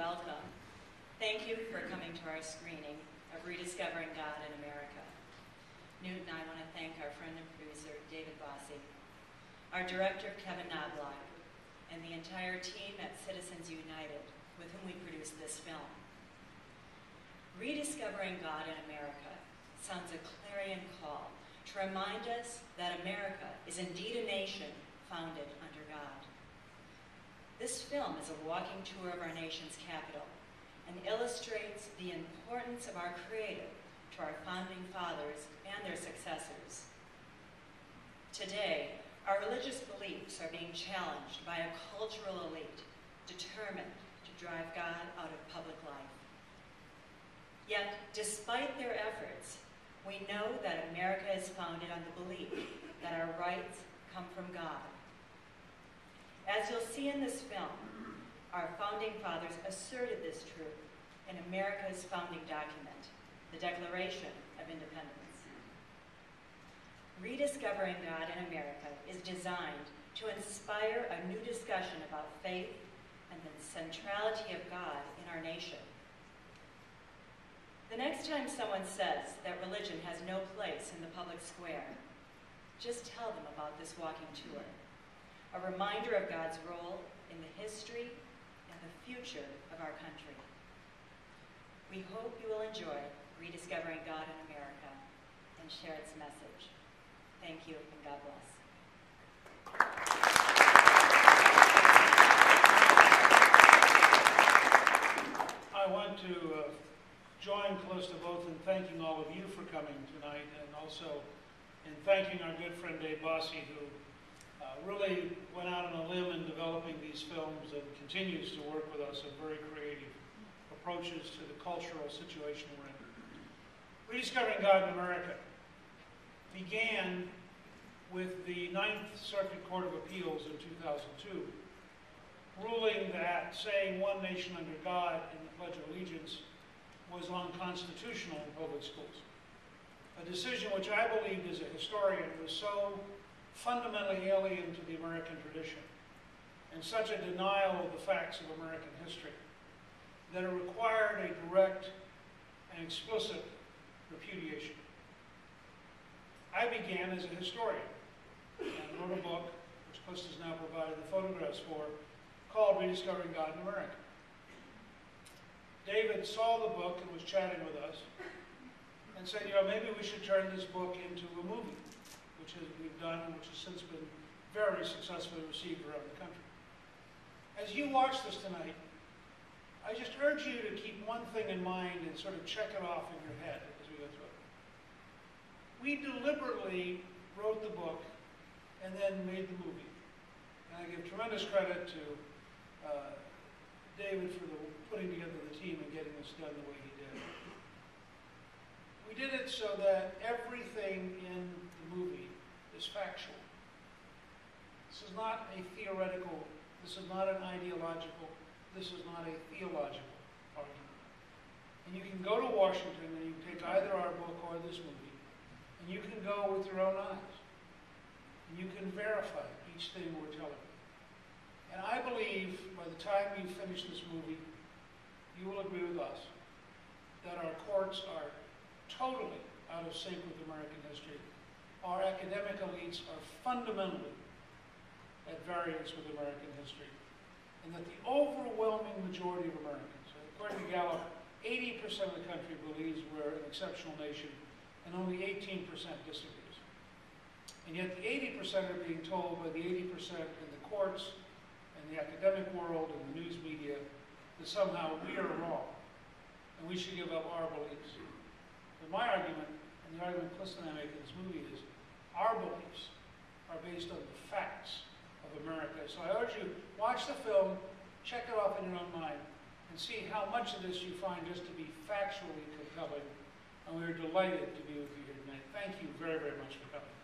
welcome. Thank you for coming to our screening of Rediscovering God in America. Newt and I want to thank our friend and producer, David Bossy, our director, Kevin Knobloch, and the entire team at Citizens United with whom we produced this film. Rediscovering God in America sounds a clarion call to remind us that America is indeed a nation founded under God. This film is a walking tour of our nation's capital and illustrates the importance of our Creator to our founding fathers and their successors. Today, our religious beliefs are being challenged by a cultural elite determined to drive God out of public life. Yet, despite their efforts, we know that America is founded on the belief that our rights come from God. As you'll see in this film, our founding fathers asserted this truth in America's founding document, the Declaration of Independence. Rediscovering God in America is designed to inspire a new discussion about faith and the centrality of God in our nation. The next time someone says that religion has no place in the public square, just tell them about this walking tour, a reminder of God's role in the history and the future of our country. We hope you will enjoy Rediscovering God in America and share its message. Thank you, and God bless. I want to join close to both in thanking all of you for coming tonight, and also in thanking our good friend Dave Bossy, who really went out on a limb in developing these films and continues to work with us on very creative approaches to the cultural situation we're in. Rediscovering God in America began with the Ninth Circuit Court of Appeals in 2002, ruling that saying one nation under God in the Pledge of Allegiance was unconstitutional in public schools. A decision which I believed as a historian was so fundamentally alien to the American tradition and such a denial of the facts of American history that it required a direct and explicit repudiation. I began as a historian and wrote a book, which Calista has now provided the photographs for, called Rediscovering God in America. David saw the book and was chatting with us and said, maybe we should turn this book into a movie, which we've done and which has since been very successfully received around the country. As you watch this tonight, I just urge you to keep one thing in mind and sort of check it off in your head as we go through it. We deliberately wrote the book and then made the movie. And I give tremendous credit to David for putting together the team and getting this done the way he did. We did it so that everything in the movie is factual. This is not a theoretical, this is not an ideological, this is not a theological argument. And you can go to Washington and you can take either our book or this movie, and you can go with your own eyes. And you can verify each thing we're telling you. And I believe by the time you finish this movie, you will agree with us that our courts are totally out of sync with American history. Our academic elites are fundamentally at variance with American history. And that the overwhelming majority of Americans, according to Gallup, 80% of the country believes we're an exceptional nation, and only 18% disagrees. And yet the 80% are being told by the 80% in the courts, and the academic world, and the news media, that somehow we are wrong, and we should give up our beliefs. But my argument, and the argument Calista and I make in this movie, is our beliefs are based on the facts of America. So I urge you, watch the film, check it off in your own mind, and see how much of this you find just to be factually compelling. And we're delighted to be with you here tonight. Thank you very, very much for coming.